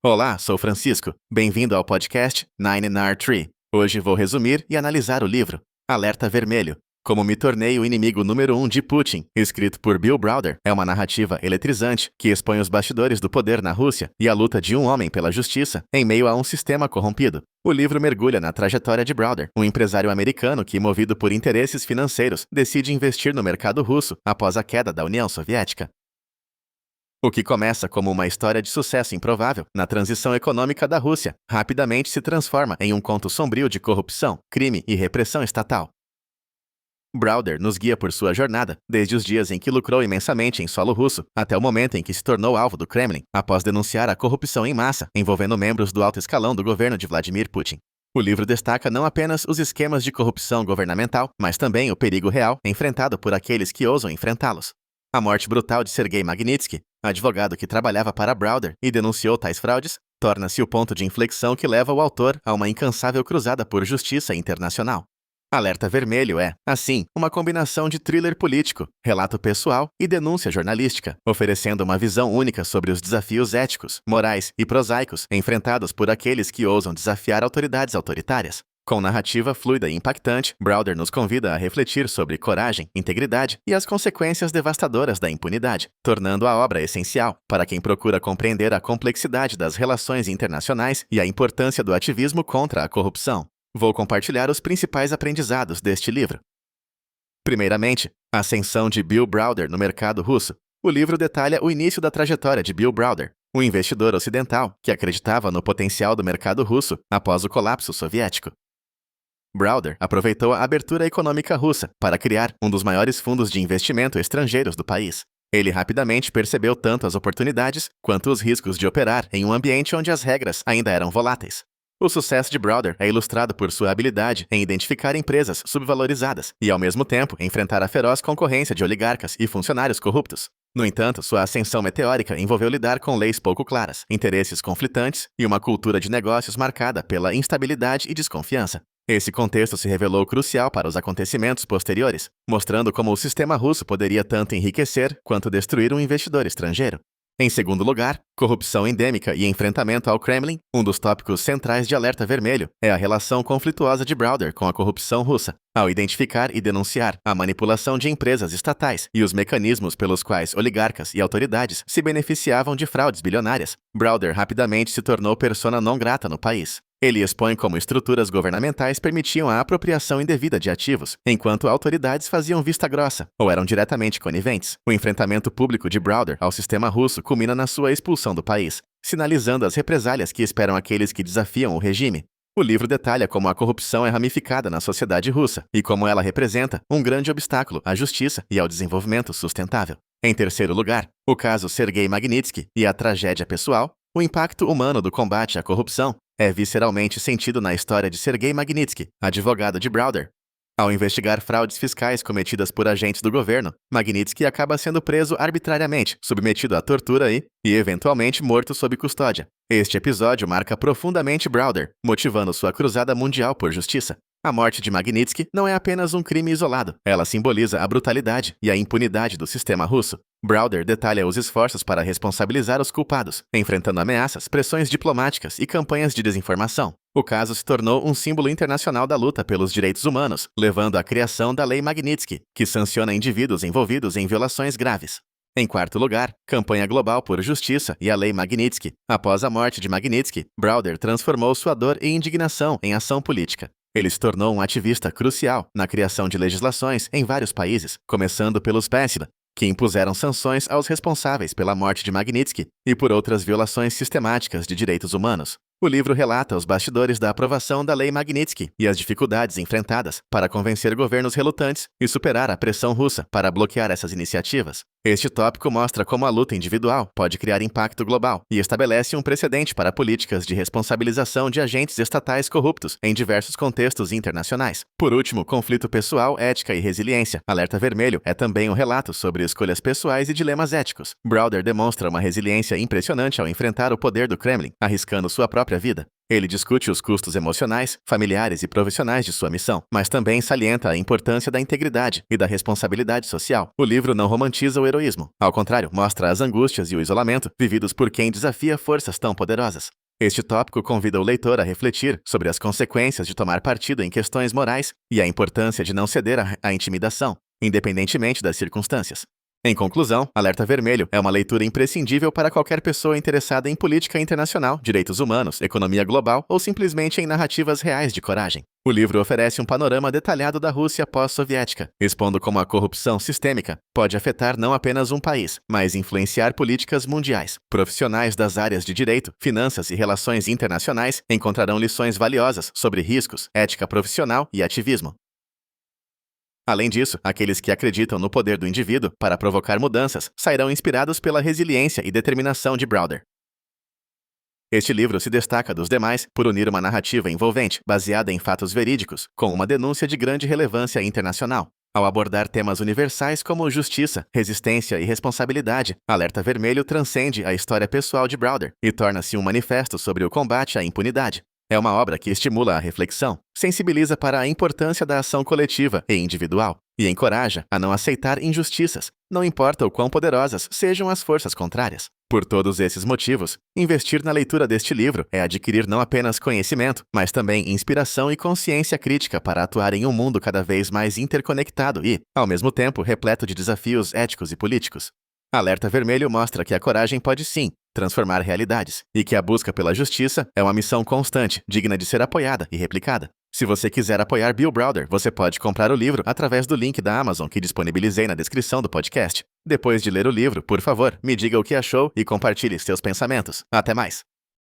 Olá, sou Francisco. Bem-vindo ao podcast 9NR3. Hoje vou resumir e analisar o livro Alerta Vermelho: Como me tornei o inimigo número 1 de Putin, escrito por Bill Browder. É uma narrativa eletrizante que expõe os bastidores do poder na Rússia e a luta de um homem pela justiça em meio a um sistema corrompido. O livro mergulha na trajetória de Browder, um empresário americano que, movido por interesses financeiros, decide investir no mercado russo após a queda da União Soviética. O que começa como uma história de sucesso improvável na transição econômica da Rússia, rapidamente se transforma em um conto sombrio de corrupção, crime e repressão estatal. Browder nos guia por sua jornada, desde os dias em que lucrou imensamente em solo russo, até o momento em que se tornou alvo do Kremlin, após denunciar a corrupção em massa envolvendo membros do alto escalão do governo de Vladimir Putin. O livro destaca não apenas os esquemas de corrupção governamental, mas também o perigo real enfrentado por aqueles que ousam enfrentá-los. A morte brutal de Sergei Magnitsky, advogado que trabalhava para Browder e denunciou tais fraudes, torna-se o ponto de inflexão que leva o autor a uma incansável cruzada por justiça internacional. Alerta Vermelho é, assim, uma combinação de thriller político, relato pessoal e denúncia jornalística, oferecendo uma visão única sobre os desafios éticos, morais e prosaicos enfrentados por aqueles que ousam desafiar autoridades autoritárias. Com narrativa fluida e impactante, Browder nos convida a refletir sobre coragem, integridade e as consequências devastadoras da impunidade, tornando a obra essencial para quem procura compreender a complexidade das relações internacionais e a importância do ativismo contra a corrupção. Vou compartilhar os principais aprendizados deste livro. Primeiramente, a ascensão de Bill Browder no mercado russo. O livro detalha o início da trajetória de Bill Browder, um investidor ocidental que acreditava no potencial do mercado russo após o colapso soviético. Browder aproveitou a abertura econômica russa para criar um dos maiores fundos de investimento estrangeiros do país. Ele rapidamente percebeu tanto as oportunidades quanto os riscos de operar em um ambiente onde as regras ainda eram voláteis. O sucesso de Browder é ilustrado por sua habilidade em identificar empresas subvalorizadas e, ao mesmo tempo, enfrentar a feroz concorrência de oligarcas e funcionários corruptos. No entanto, sua ascensão meteórica envolveu lidar com leis pouco claras, interesses conflitantes e uma cultura de negócios marcada pela instabilidade e desconfiança. Esse contexto se revelou crucial para os acontecimentos posteriores, mostrando como o sistema russo poderia tanto enriquecer quanto destruir um investidor estrangeiro. Em segundo lugar, corrupção endêmica e enfrentamento ao Kremlin. Um dos tópicos centrais de Alerta Vermelho é a relação conflituosa de Browder com a corrupção russa. Ao identificar e denunciar a manipulação de empresas estatais e os mecanismos pelos quais oligarcas e autoridades se beneficiavam de fraudes bilionárias, Browder rapidamente se tornou persona non grata no país. Ele expõe como estruturas governamentais permitiam a apropriação indevida de ativos, enquanto autoridades faziam vista grossa ou eram diretamente coniventes. O enfrentamento público de Browder ao sistema russo culmina na sua expulsão do país, sinalizando as represálias que esperam aqueles que desafiam o regime. O livro detalha como a corrupção é ramificada na sociedade russa e como ela representa um grande obstáculo à justiça e ao desenvolvimento sustentável. Em terceiro lugar, o caso Sergei Magnitsky e a tragédia pessoal. O impacto humano do combate à corrupção é visceralmente sentido na história de Sergei Magnitsky, advogado de Browder. Ao investigar fraudes fiscais cometidas por agentes do governo, Magnitsky acaba sendo preso arbitrariamente, submetido à tortura e eventualmente, morto sob custódia. Este episódio marca profundamente Browder, motivando sua cruzada mundial por justiça. A morte de Magnitsky não é apenas um crime isolado, ela simboliza a brutalidade e a impunidade do sistema russo. Browder detalha os esforços para responsabilizar os culpados, enfrentando ameaças, pressões diplomáticas e campanhas de desinformação. O caso se tornou um símbolo internacional da luta pelos direitos humanos, levando à criação da Lei Magnitsky, que sanciona indivíduos envolvidos em violações graves. Em quarto lugar, campanha global por justiça e a Lei Magnitsky. Após a morte de Magnitsky, Browder transformou sua dor e indignação em ação política. Ele se tornou um ativista crucial na criação de legislações em vários países, começando pelos PESDA, que impuseram sanções aos responsáveis pela morte de Magnitsky e por outras violações sistemáticas de direitos humanos. O livro relata os bastidores da aprovação da Lei Magnitsky e as dificuldades enfrentadas para convencer governos relutantes e superar a pressão russa para bloquear essas iniciativas. Este tópico mostra como a luta individual pode criar impacto global e estabelece um precedente para políticas de responsabilização de agentes estatais corruptos em diversos contextos internacionais. Por último, conflito pessoal, ética e resiliência. Alerta Vermelho é também um relato sobre escolhas pessoais e dilemas éticos. Browder demonstra uma resiliência impressionante ao enfrentar o poder do Kremlin, arriscando sua própria vida. Ele discute os custos emocionais, familiares e profissionais de sua missão, mas também salienta a importância da integridade e da responsabilidade social. O livro não romantiza o heroísmo. Ao contrário, mostra as angústias e o isolamento vividos por quem desafia forças tão poderosas. Este tópico convida o leitor a refletir sobre as consequências de tomar partido em questões morais e a importância de não ceder à intimidação, independentemente das circunstâncias. Em conclusão, Alerta Vermelho é uma leitura imprescindível para qualquer pessoa interessada em política internacional, direitos humanos, economia global ou simplesmente em narrativas reais de coragem. O livro oferece um panorama detalhado da Rússia pós-soviética, expondo como a corrupção sistêmica pode afetar não apenas um país, mas influenciar políticas mundiais. Profissionais das áreas de direito, finanças e relações internacionais encontrarão lições valiosas sobre riscos, ética profissional e ativismo. Além disso, aqueles que acreditam no poder do indivíduo para provocar mudanças sairão inspirados pela resiliência e determinação de Browder. Este livro se destaca dos demais por unir uma narrativa envolvente, baseada em fatos verídicos, com uma denúncia de grande relevância internacional. Ao abordar temas universais como justiça, resistência e responsabilidade, Alerta Vermelho transcende a história pessoal de Browder e torna-se um manifesto sobre o combate à impunidade. É uma obra que estimula a reflexão, sensibiliza para a importância da ação coletiva e individual e encoraja a não aceitar injustiças, não importa o quão poderosas sejam as forças contrárias. Por todos esses motivos, investir na leitura deste livro é adquirir não apenas conhecimento, mas também inspiração e consciência crítica para atuar em um mundo cada vez mais interconectado e, ao mesmo tempo, repleto de desafios éticos e políticos. Alerta Vermelho mostra que a coragem pode sim transformar realidades e que a busca pela justiça é uma missão constante, digna de ser apoiada e replicada. Se você quiser apoiar Bill Browder, você pode comprar o livro através do link da Amazon que disponibilizei na descrição do podcast. Depois de ler o livro, por favor, me diga o que achou e compartilhe seus pensamentos. Até mais!